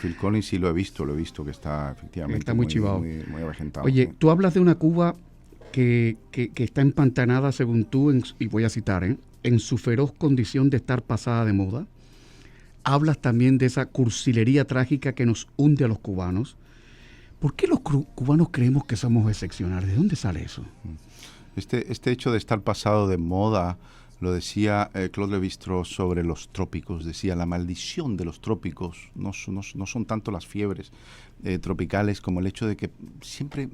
Phil Collins sí lo he visto que está efectivamente está muy chivado. Muy avejentado. Oye, tú hablas de una Cuba que está empantanada, según tú, y voy a citar, en su feroz condición de estar pasada de moda. Hablas también de esa cursilería trágica que nos hunde a los cubanos. ¿Por qué los cubanos creemos que somos excepcionales? ¿De dónde sale eso? Este hecho de estar pasado de moda, lo decía Claude Lévi-Strauss sobre los trópicos. Decía, la maldición de los trópicos no son tanto las fiebres tropicales como el hecho de que siempre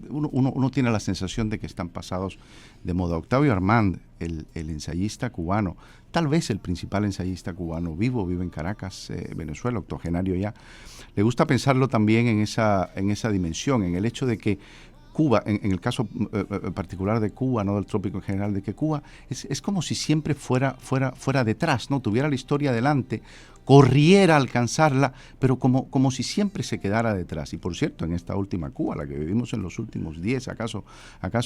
uno tiene la sensación de que están pasados de moda. Octavio Armand, el ensayista cubano, tal vez el principal ensayista cubano vive en Caracas, Venezuela, octogenario ya, le gusta pensarlo también en esa dimensión, en el hecho de que Cuba, en el caso particular de Cuba, no del trópico en general, de que Cuba es como si siempre fuera detrás, ¿no? Tuviera la historia delante, corriera a alcanzarla, pero como si siempre se quedara detrás. Y por cierto, en esta última Cuba, la que vivimos en los últimos 10, acaso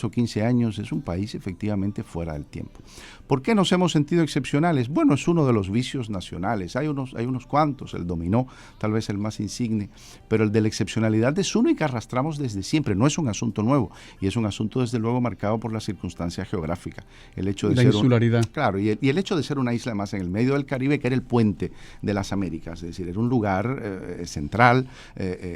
15 años, es un país efectivamente fuera del tiempo. ¿Por qué nos hemos sentido excepcionales? Bueno, es uno de los vicios nacionales. Hay unos cuantos, el dominó, tal vez el más insigne, pero el de la excepcionalidad es uno y que arrastramos desde siempre. No es un asunto nuevo, y es un asunto desde luego marcado por la circunstancia geográfica. El hecho de la ser insularidad. Claro, y el hecho de ser una isla más en el medio del Caribe, que era el puente de las Américas, es decir, era un lugar central,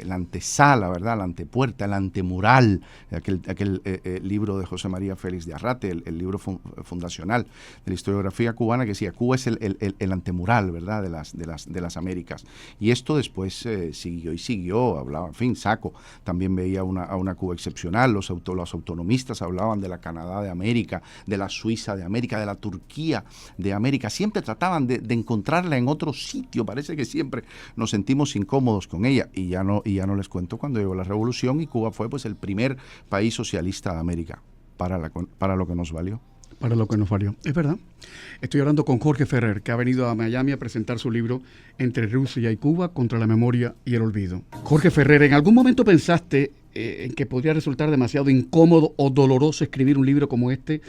la antesala, ¿verdad?, la antepuerta, el antemural, aquel libro de José María Félix de Arrate, el libro fundacional de la historiografía cubana, que decía, Cuba es el antemural, ¿verdad?, de las Américas. Y esto después siguió, hablaba, en fin, Saco también veía a una Cuba excepcional, los autonomistas hablaban de la Canadá de América, de la Suiza de América, de la Turquía de América, siempre trataban de encontrarla en otro sitio. Parece que siempre nos sentimos incómodos con ella, y ya no les cuento cuando llegó la revolución y Cuba fue pues el primer país socialista de América, para lo que nos valió. Para lo que nos valió. Es verdad. Estoy hablando con Jorge Ferrer, que ha venido a Miami a presentar su libro Entre Rusia y Cuba, contra la memoria y el olvido. Jorge Ferrer, ¿en algún momento pensaste en que podría resultar demasiado incómodo o doloroso escribir un libro como este,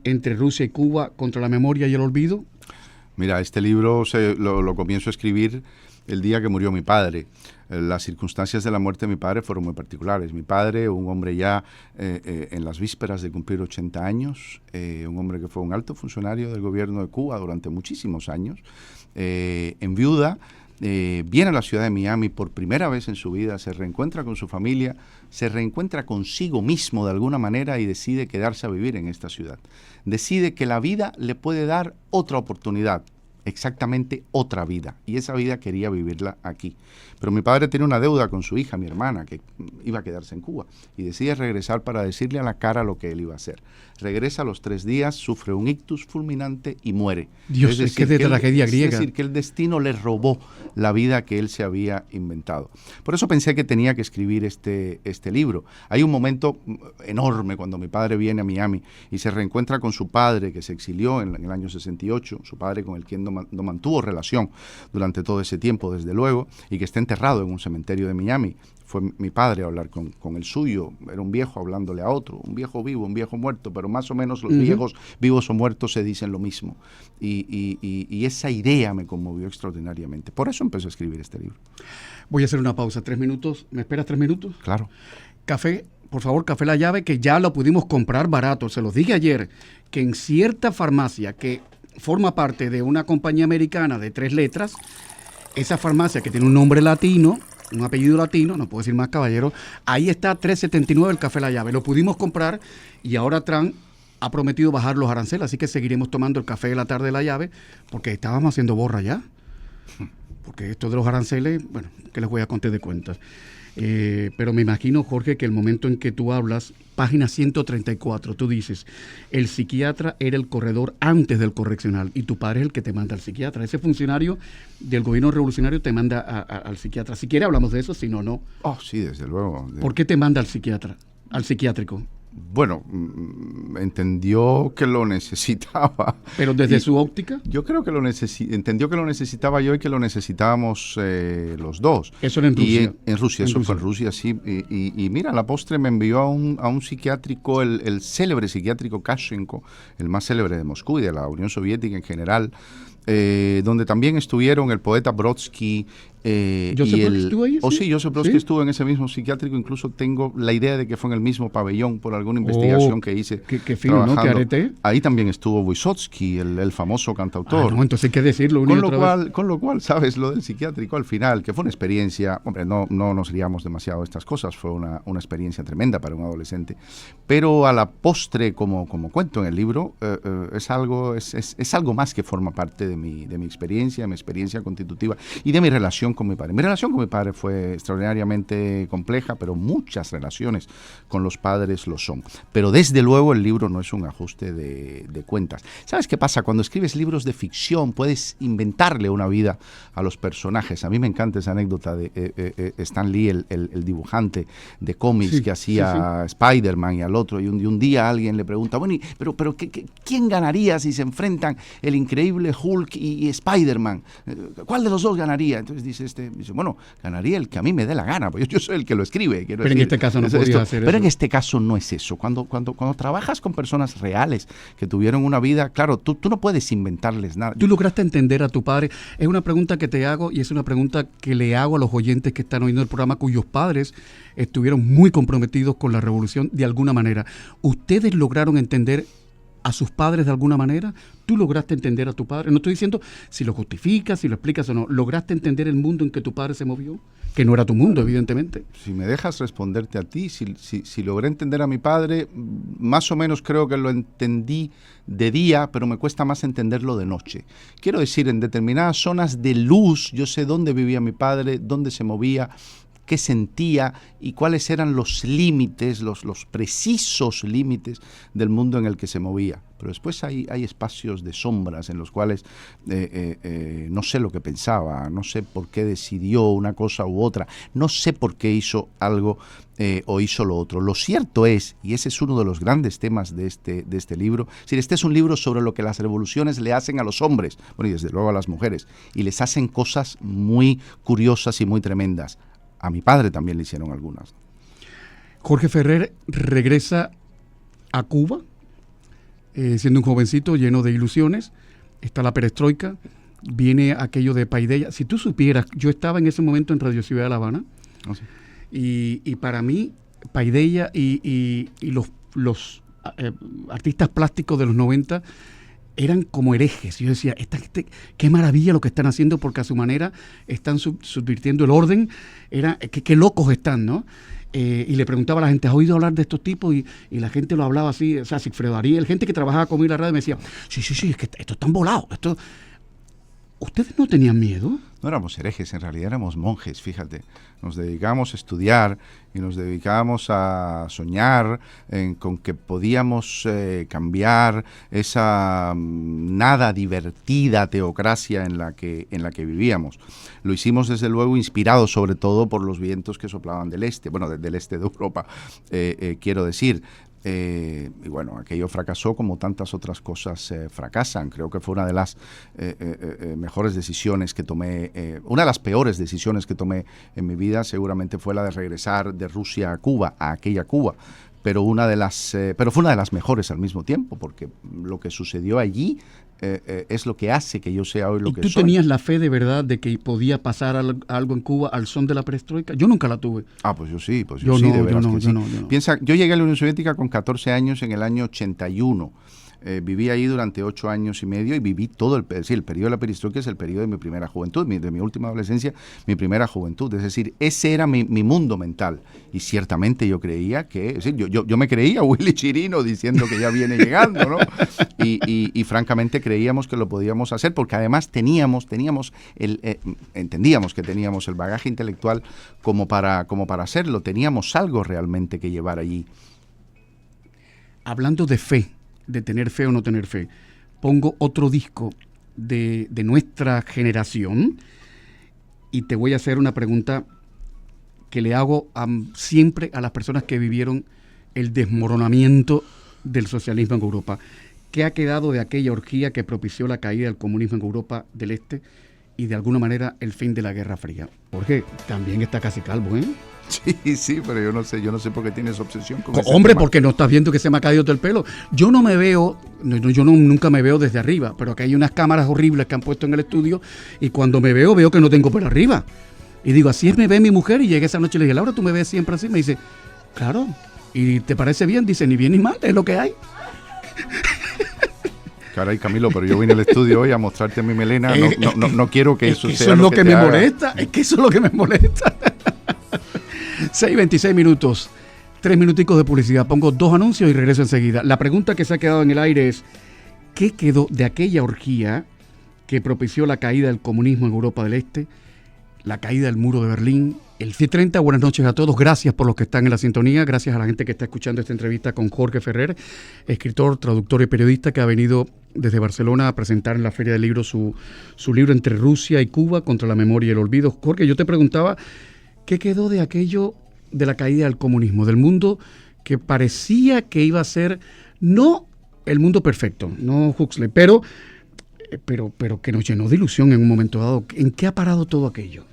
Entre Rusia y Cuba, contra la memoria y el olvido? Mira, este libro lo comienzo a escribir el día que murió mi padre. Las circunstancias de la muerte de mi padre fueron muy particulares. Mi padre, un hombre ya en las vísperas de cumplir 80 años, un hombre que fue un alto funcionario del gobierno de Cuba durante muchísimos años, enviuda, viene a la ciudad de Miami por primera vez en su vida, se reencuentra con su familia, se reencuentra consigo mismo de alguna manera y decide quedarse a vivir en esta ciudad. Decide que la vida le puede dar otra oportunidad, exactamente otra vida, y esa vida quería vivirla aquí. Pero mi padre tiene una deuda con su hija, mi hermana, que iba a quedarse en Cuba, y decide regresar para decirle a la cara lo que él iba a hacer. Regresa a los 3 días, sufre un ictus fulminante y muere. Dios, es que de tragedia griega. Es decir, que el destino le robó la vida que él se había inventado. Por eso pensé que tenía que escribir este libro. Hay un momento enorme cuando mi padre viene a Miami y se reencuentra con su padre, que se exilió en el año 68, su padre con el quien no mantuvo relación durante todo ese tiempo, desde luego, y que está enterrado en un cementerio de Miami. Fue mi padre a hablar con el suyo, era un viejo hablándole a otro, un viejo vivo, un viejo muerto, pero más o menos los viejos vivos o muertos se dicen lo mismo. Y esa idea me conmovió extraordinariamente. Por eso empecé a escribir este libro. Voy a hacer una pausa, 3 minutos. ¿Me esperas 3 minutos? Claro. Café, por favor, Café La Llave, que ya lo pudimos comprar barato. Se los dije ayer, que en cierta farmacia que forma parte de una compañía americana de 3 letras, esa farmacia que tiene un nombre latino, un apellido latino, no puedo decir más, caballero, ahí está $3.79 el Café La Llave. Lo pudimos comprar y ahora Trump ha prometido bajar los aranceles, así que seguiremos tomando el café de la tarde de La Llave, porque estábamos haciendo borra ya. Porque esto de los aranceles, bueno, ¿qué les voy a contar de cuentas? Pero me imagino, Jorge, que el momento en que tú hablas, página 134, tú dices, el psiquiatra era el corredor antes del correccional y tu padre es el que te manda al psiquiatra. Ese funcionario del gobierno revolucionario te manda al psiquiatra. Si quiere hablamos de eso, si no, no. Oh, sí, desde luego. ¿Por qué te manda al psiquiatra, al psiquiátrico? Bueno, entendió que lo necesitaba. ¿Pero desde su óptica? Yo creo que entendió que lo necesitaba yo y que lo necesitábamos los dos. Eso era en Rusia. En Rusia, eso fue en Rusia, sí. Y mira, a la postre me envió a un psiquiátrico, el célebre psiquiátrico Kashenko, el más célebre de Moscú y de la Unión Soviética en general, donde también estuvieron el poeta Brodsky ¿Joseph Brodsky estuvo ahí? Sí, Joseph Brodsky estuvo en ese mismo psiquiátrico. Incluso tengo la idea de que fue en el mismo pabellón por alguna investigación que hice. Qué fino, ¿no? Qué arete. Ahí también estuvo Wysotsky, el famoso cantautor. No, entonces hay que decirlo. Con lo cual, sabes, lo del psiquiátrico al final, que fue una experiencia, hombre, no nos riamos demasiado de estas cosas, fue una experiencia tremenda para un adolescente. Pero a la postre, como cuento en el libro, es algo más que forma parte de mi experiencia, de mi experiencia constitutiva y de mi relación con mi padre. Mi relación con mi padre fue extraordinariamente compleja, pero muchas relaciones con los padres lo son. Pero desde luego el libro no es un ajuste de cuentas. ¿Sabes qué pasa? Cuando escribes libros de ficción puedes inventarle una vida a los personajes. A mí me encanta esa anécdota de Stan Lee, el dibujante de cómics que hacía Spider-Man y al otro, y un día alguien le pregunta, bueno, pero ¿quién ganaría si se enfrentan el increíble Hulk y Spider-Man? ¿Cuál de los dos ganaría? Entonces dice bueno, ganaría el que a mí me dé la gana, porque yo soy el que lo escribe. Pero en este caso no podía hacer eso. Pero en este caso no es eso. Cuando trabajas con personas reales que tuvieron una vida, claro, tú no puedes inventarles nada. ¿Tú lograste entender a tu padre? Es una pregunta que te hago y es una pregunta que le hago a los oyentes que están oyendo el programa cuyos padres estuvieron muy comprometidos con la revolución de alguna manera. ¿Ustedes lograron entender a sus padres de alguna manera? ¿Tú lograste entender a tu padre? No estoy diciendo si lo justificas, si lo explicas o no. ¿Lograste entender el mundo en que tu padre se movió? Que no era tu mundo, evidentemente. Si me dejas responderte a ti, si logré entender a mi padre, más o menos creo que lo entendí de día, pero me cuesta más entenderlo de noche. Quiero decir, en determinadas zonas de luz, yo sé dónde vivía mi padre, dónde se movía, qué sentía y cuáles eran los límites, los precisos límites del mundo en el que se movía. Pero después hay espacios de sombras en los cuales no sé lo que pensaba, no sé por qué decidió una cosa u otra, no sé por qué hizo algo o hizo lo otro. Lo cierto es, y ese es uno de los grandes temas de este libro, es decir, este es un libro sobre lo que las revoluciones le hacen a los hombres, bueno, y desde luego a las mujeres, y les hacen cosas muy curiosas y muy tremendas. A mi padre también le hicieron algunas. Jorge Ferrer regresa a Cuba, siendo un jovencito lleno de ilusiones. Está la perestroika, viene aquello de Paideia. Si tú supieras, yo estaba en ese momento en Radio Ciudad de La Habana, y para mí Paideia y los artistas plásticos de los 90 eran como herejes. Yo decía, esta gente, qué maravilla lo que están haciendo, porque a su manera están subvirtiendo el orden. Qué locos están, ¿no? Y le preguntaba a la gente, ¿has oído hablar de estos tipos? Y la gente lo hablaba así, o sea, Sigfredo Ariel, gente que trabajaba conmigo en la radio me decía, sí, es que esto están volados. ¿Ustedes no tenían miedo? No éramos herejes, en realidad éramos monjes, fíjate. Nos dedicábamos a estudiar y nos dedicábamos a soñar con que podíamos cambiar esa nada divertida teocracia en la que vivíamos. Lo hicimos desde luego inspirados sobre todo por los vientos que soplaban del este, bueno, del este de Europa, quiero decir. Y bueno, aquello fracasó como tantas otras cosas fracasan. Creo que fue una de las mejores decisiones que tomé, una de las peores decisiones que tomé en mi vida seguramente fue la de regresar de Rusia a Cuba, a aquella Cuba. Pero fue una de las mejores al mismo tiempo, porque lo que sucedió allí es lo que hace que yo sea hoy lo que soy. ¿Y tú tenías la fe de verdad de que podía pasar algo en Cuba al son de la perestroika? Yo nunca la tuve. Pues yo sí, de veras que sí. Piensa, yo llegué a la Unión Soviética con 14 años en el año 81. Viví ahí durante 8 años y medio y viví todo el periodo de la perestroika es el periodo de mi primera juventud, de mi última adolescencia, mi primera juventud. Es decir, ese era mi mundo mental. Y ciertamente yo creía que, yo me creía Willy Chirino diciendo que ya viene llegando, ¿no? Y francamente creíamos que lo podíamos hacer porque además entendíamos que teníamos el bagaje intelectual como para hacerlo. Teníamos algo realmente que llevar allí. Hablando de fe, de tener fe o no tener fe, pongo otro disco de nuestra generación y te voy a hacer una pregunta que le hago siempre a las personas que vivieron el desmoronamiento del socialismo en Europa. ¿Qué ha quedado de aquella orgía que propició la caída del comunismo en Europa del Este y de alguna manera el fin de la Guerra Fría? Jorge, también está casi calvo, ¿eh? Sí, pero yo no sé por qué tienes obsesión con ese Hombre, tema. porque no estás viendo que se me ha caído todo el pelo. Yo no me veo, nunca me veo desde arriba, pero acá hay unas cámaras horribles que han puesto en el estudio y cuando me veo que no tengo pelo arriba. Y digo, así es me ve mi mujer, y llegué esa noche y le dije, Laura, ¿tú me ves siempre así? Me dice, claro. ¿Y te parece bien? Dice, ni bien ni mal, es lo que hay. Caray, Camilo, pero yo vine al estudio hoy a mostrarte mi melena. No quiero que eso sea eso es lo que me haga. molesta. Es que eso es lo que me molesta. 6:26 minutos. 3 minuticos de publicidad. Pongo 2 anuncios y regreso enseguida. La pregunta que se ha quedado en el aire es, ¿qué quedó de aquella orgía que propició la caída del comunismo en Europa del Este, la caída del muro de Berlín, el C30? Buenas noches a todos. Gracias por los que están en la sintonía. Gracias a la gente que está escuchando esta entrevista con Jorge Ferrer, escritor, traductor y periodista que ha venido desde Barcelona a presentar en la Feria del Libro su libro Entre Rusia y Cuba, contra la memoria y el olvido. Jorge, yo te preguntaba, ¿qué quedó de aquello de la caída del comunismo, del mundo que parecía que iba a ser no el mundo perfecto, no Huxley, pero que nos llenó de ilusión en un momento dado? ¿En qué ha parado todo aquello?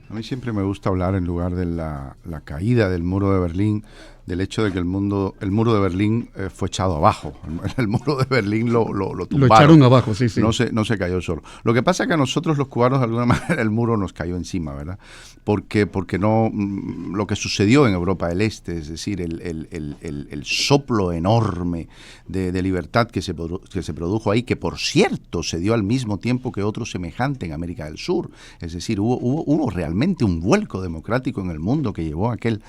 A mí siempre me gusta hablar, en lugar de la caída del muro de Berlín, del hecho de que el muro de Berlín fue echado abajo. El muro de Berlín lo tumbaron. Lo echaron abajo, sí. No se cayó solo. Lo que pasa es que a nosotros los cubanos, de alguna manera, el muro nos cayó encima, ¿verdad? Porque no, lo que sucedió en Europa del Este, es decir, el soplo enorme de libertad que se produjo ahí, que por cierto se dio al mismo tiempo que otro semejante en América del Sur. Es decir, hubo realmente un vuelco democrático en el mundo que llevó a aquel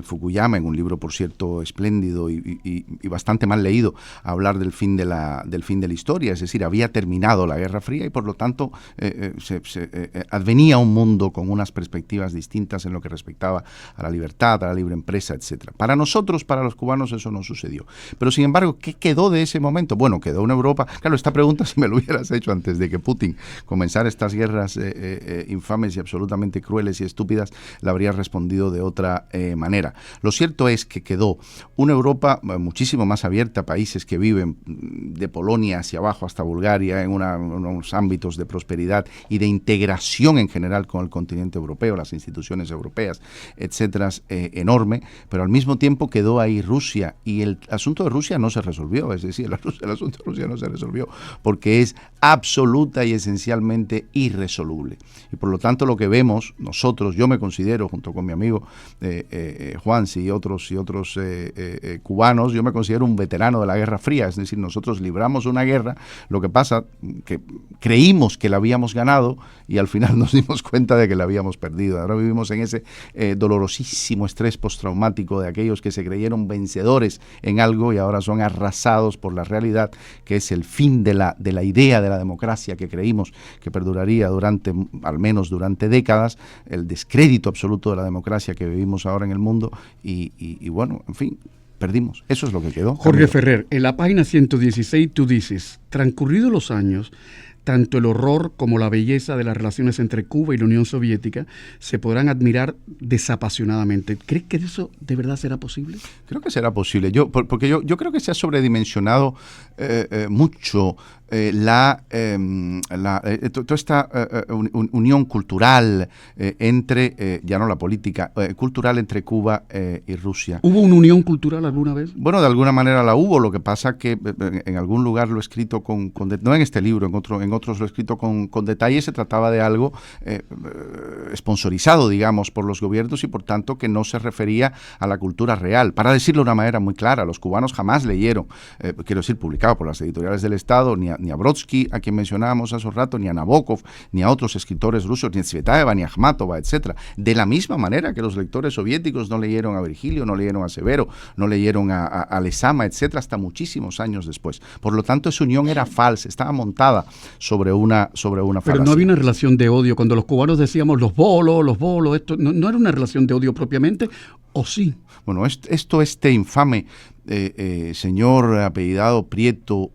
Fukuyama, en un libro por cierto espléndido y bastante mal leído, a hablar del fin de la historia. Es decir, había terminado la Guerra Fría y por lo tanto advenía un mundo con unas perspectivas distintas en lo que respectaba a la libertad, a la libre empresa, etcétera. Para nosotros, para los cubanos, eso no sucedió. Pero sin embargo, ¿qué quedó de ese momento? Bueno, quedó una Europa. Claro, esta pregunta, si me lo hubieras hecho antes de que Putin comenzara estas guerras infames y absolutamente crueles y estúpidas, la habría respondido de otra manera. Lo cierto es que quedó una Europa muchísimo más abierta a países que viven de Polonia hacia abajo hasta Bulgaria en unos ámbitos de prosperidad y de integración en general con el continente europeo, las instituciones europeas, etcétera, enorme, pero al mismo tiempo quedó ahí Rusia, y el asunto de Rusia no se resolvió. Es decir, el asunto de Rusia no se resolvió porque es absoluta y esencialmente irresoluble. Y por lo tanto lo que vemos nosotros, yo me considero, junto con mi amigo Juansi y otros cubanos, yo me considero un veterano de la Guerra Fría. Es decir, nosotros libramos una guerra, lo que pasa que creímos que la habíamos ganado y al final nos dimos cuenta de que la habíamos perdido. Ahora vivimos en ese dolorosísimo estrés postraumático de aquellos que se creyeron vencedores en algo y ahora son arrasados por la realidad, que es el fin de la idea de la democracia que creímos que perduraría al menos durante décadas, el descrédito absoluto de la democracia que vivimos ahora en el mundo y bueno, en fin, perdimos. Eso es lo que quedó. Jorge Ferrer, en la página 116 tú dices, transcurridos los años, tanto el horror como la belleza de las relaciones entre Cuba y la Unión Soviética se podrán admirar desapasionadamente. ¿Crees que eso de verdad será posible? Creo que será posible. Porque yo creo que se ha sobredimensionado mucho toda esta unión cultural entre, ya no la política, cultural entre Cuba y Rusia. ¿Hubo una unión cultural alguna vez? Bueno, de alguna manera la hubo. Lo que pasa que en algún lugar lo he escrito no en este libro, en otros lo he escrito con detalle. Se trataba de algo sponsorizado, digamos, por los gobiernos y por tanto que no se refería a la cultura real. Para decirlo de una manera muy clara, los cubanos jamás leyeron, quiero decir, publicado por las editoriales del Estado, ni a Brodsky, a quien mencionábamos hace un rato, ni a Nabokov, ni a otros escritores rusos, ni a Tsvetaeva, ni a Akhmatova, etcétera. De la misma manera que los lectores soviéticos no leyeron a Virgilio, no leyeron a Severo, no leyeron a Lezama, etcétera, hasta muchísimos años después. Por lo tanto, esa unión era falsa, estaba montada sobre una falacia. Pero no había una relación de odio. Cuando los cubanos decíamos los bolos, esto no era una relación de odio propiamente, ¿o sí? Bueno, esto infame señor apellidado Prieto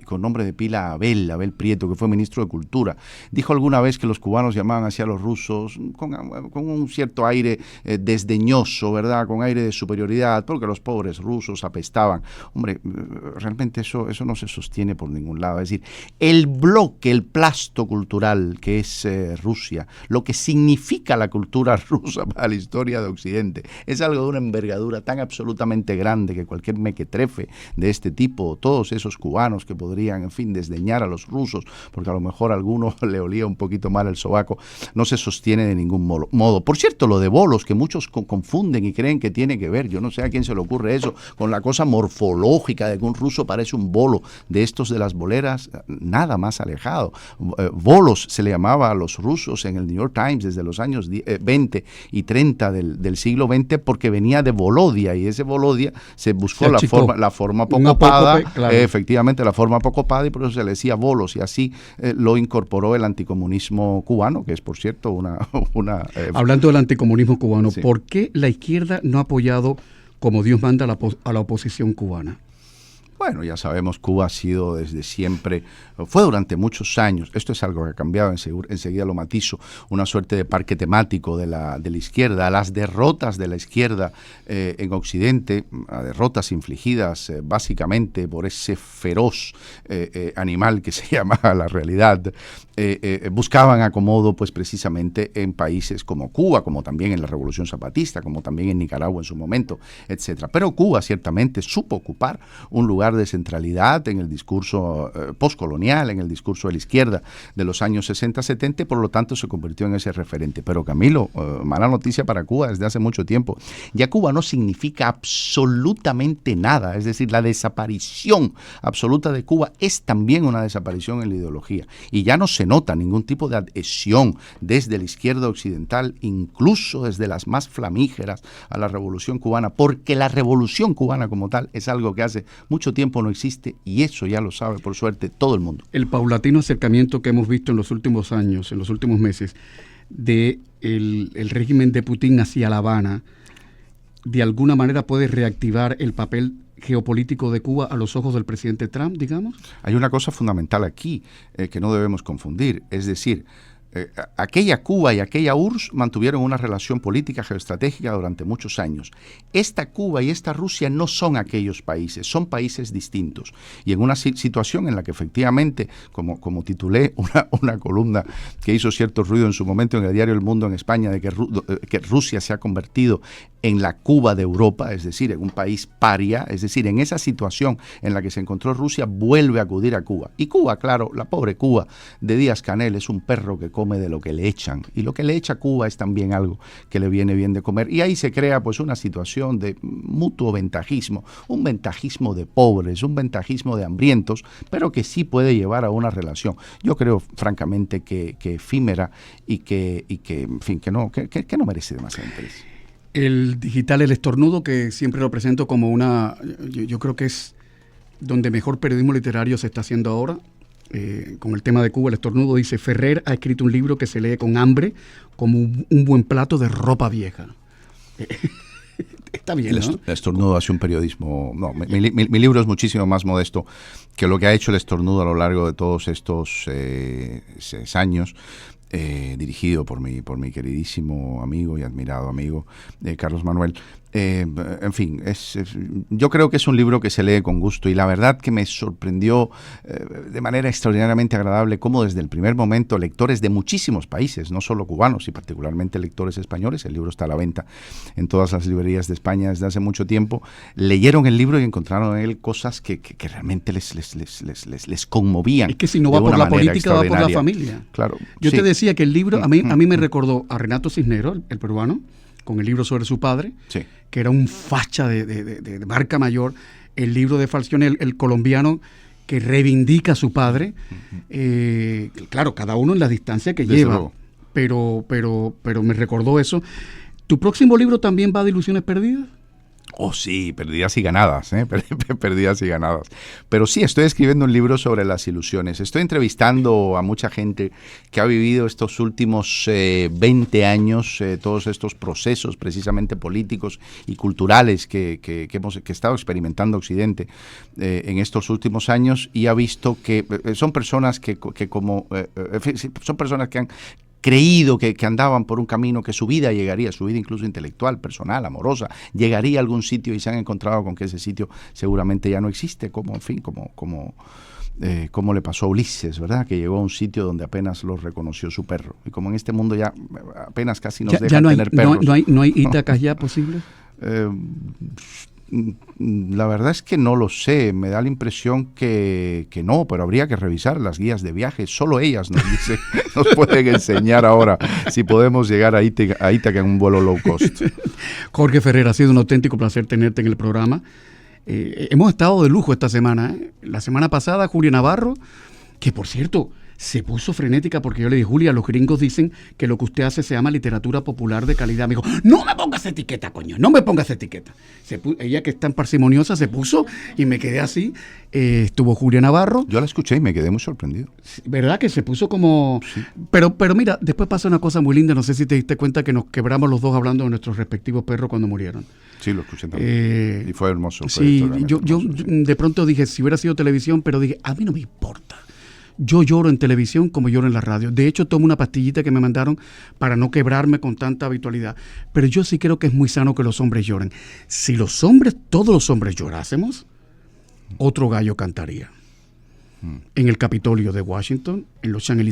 con nombre de pila Abel Prieto, que fue ministro de Cultura, dijo alguna vez que los cubanos llamaban hacia los rusos con un cierto aire desdeñoso, ¿verdad? Con aire de superioridad, porque los pobres rusos apestaban. Hombre, realmente eso no se sostiene por ningún lado. Es decir, el bloque, el plasto cultural que es Rusia, lo que significa la cultura rusa para la historia de Occidente, es algo de una envergadura tan absolutamente grande que cualquier mequetrefe de este tipo, todos esos cubanos que podrían, en fin, desdeñar a los rusos, porque a lo mejor a alguno le olía un poquito mal el sobaco, no se sostiene de ningún modo. Por cierto, lo de bolos, que muchos confunden y creen que tiene que ver, yo no sé a quién se le ocurre eso, con la cosa morfológica de que un ruso parece un bolo de estos de las boleras, nada más alejado. Bolos se le llamaba a los rusos en el New York Times desde los años 20 y 30 del siglo XX, porque venía de Volodia, y ese Volodia se buscó la forma apocopada, claro. Efectivamente la forma apocopada, y por eso se le decía bolos, y así lo incorporó el anticomunismo cubano, que es por cierto una Hablando del anticomunismo cubano, sí. ¿Por qué la izquierda no ha apoyado como Dios manda a la oposición cubana? Bueno, ya sabemos, Cuba ha sido desde siempre, fue durante muchos años, esto es algo que ha cambiado, enseguida lo matizo, una suerte de parque temático de la izquierda. Las derrotas de la izquierda en Occidente, derrotas infligidas básicamente por ese feroz animal que se llama la realidad, buscaban acomodo pues precisamente en países como Cuba, como también en la Revolución Zapatista, como también en Nicaragua en su momento, etcétera. Pero Cuba ciertamente supo ocupar un lugar de centralidad en el discurso postcolonial, en el discurso de la izquierda de los años 60-70, y por lo tanto se convirtió en ese referente. Pero Camilo, mala noticia para Cuba desde hace mucho tiempo. Ya Cuba no significa absolutamente nada, es decir, la desaparición absoluta de Cuba es también una desaparición en la ideología, y ya no se nota ningún tipo de adhesión desde la izquierda occidental, incluso desde las más flamígeras, a la revolución cubana, porque la revolución cubana como tal es algo que hace mucho tiempo no existe, y eso ya lo sabe, por suerte, todo el mundo. El paulatino acercamiento que hemos visto en los últimos años, en los últimos meses, de el régimen de Putin hacia La Habana, de alguna manera puede reactivar el papel geopolítico de Cuba a los ojos del presidente Trump, digamos. Hay una cosa fundamental aquí que no debemos confundir, es decir, aquella Cuba y aquella URSS mantuvieron una relación política geoestratégica durante muchos años. Esta Cuba y esta Rusia no son aquellos países, son países distintos. Y en una situación en la que efectivamente, como titulé una columna que hizo cierto ruido en su momento en el diario El Mundo en España, de que Rusia se ha convertido en la Cuba de Europa, es decir, en un país paria, es decir, en esa situación en la que se encontró Rusia, vuelve a acudir a Cuba. Y Cuba, claro, la pobre Cuba de Díaz-Canel es un perro que come de lo que le echan, y lo que le echa Cuba es también algo que le viene bien de comer, y ahí se crea pues una situación de mutuo ventajismo, un ventajismo de pobres, un ventajismo de hambrientos, pero que sí puede llevar a una relación, yo creo francamente que efímera y que en fin, que no merece demasiado interés. El digital El Estornudo, que siempre lo presento como yo creo que es donde mejor periodismo literario se está haciendo ahora, con el tema de Cuba. El Estornudo dice: Ferrer ha escrito un libro que se lee con hambre como un buen plato de ropa vieja. Está bien, ¿no? El Estornudo hace un periodismo... No, mi libro es muchísimo más modesto que lo que ha hecho El Estornudo a lo largo de todos estos 6 años. Dirigido por mi queridísimo amigo y admirado amigo Carlos Manuel. En fin, yo creo que es un libro que se lee con gusto, y la verdad que me sorprendió de manera extraordinariamente agradable cómo desde el primer momento lectores de muchísimos países, no solo cubanos y particularmente lectores españoles, el libro está a la venta en todas las librerías de España desde hace mucho tiempo, leyeron el libro y encontraron en él cosas que realmente les conmovían. Es que si no va por la política, va por la familia. Claro. Yo te decía que el libro, a mí me recordó a Renato Cisneros, el peruano, con el libro sobre su padre, sí, que era un facha de marca mayor. El libro de Falcioni, el colombiano, que reivindica a su padre. Claro, cada uno en la distancia que desde lleva. Pero me recordó eso. ¿Tu próximo libro también va de Ilusiones Perdidas? Oh, sí, perdidas y ganadas, perdidas y ganadas. Pero sí, estoy escribiendo un libro sobre las ilusiones. Estoy entrevistando a mucha gente que ha vivido estos últimos 20 años, todos estos procesos precisamente políticos y culturales que he estado experimentando Occidente en estos últimos años, y ha visto que son personas son personas que han creído que andaban por un camino, que su vida llegaría, su vida incluso intelectual, personal, amorosa, llegaría a algún sitio, y se han encontrado con que ese sitio seguramente ya no existe, como le pasó a Ulises, ¿verdad? Que llegó a un sitio donde apenas lo reconoció su perro. Y como en este mundo ya apenas casi nos dejan tener perros. ¿No hay Ítacas ya posibles? La verdad es que no lo sé, me da la impresión que no, pero habría que revisar las guías de viaje. Solo ellas nos pueden enseñar ahora si podemos llegar a Ítaca en un vuelo low cost. Jorge Ferrer, ha sido un auténtico placer tenerte en el programa. Hemos estado de lujo esta semana. La semana pasada, Julia Navarro, que por cierto se puso frenética porque yo le dije: Julia, los gringos dicen que lo que usted hace se llama literatura popular de calidad. Me dijo: no me pongas etiqueta, coño, no me pongas etiqueta. Ella, que es tan parsimoniosa, se puso, y me quedé así. Estuvo Julia Navarro. Yo la escuché y me quedé muy sorprendido. ¿Verdad? Que se puso como... Sí. Pero mira, después pasa una cosa muy linda. No sé si te diste cuenta que nos quebramos los dos hablando de nuestros respectivos perros cuando murieron. Sí, lo escuché también. Y fue hermoso. Sí, yo de pronto dije, si hubiera sido televisión, pero dije, a mí no me importa. Yo lloro en televisión como lloro en la radio. De hecho, tomo una pastillita que me mandaron para no quebrarme con tanta habitualidad. Pero yo sí creo que es muy sano que los hombres lloren. Si todos los hombres llorásemos, otro gallo cantaría. En el Capitolio de Washington, en los Champs-Élysées.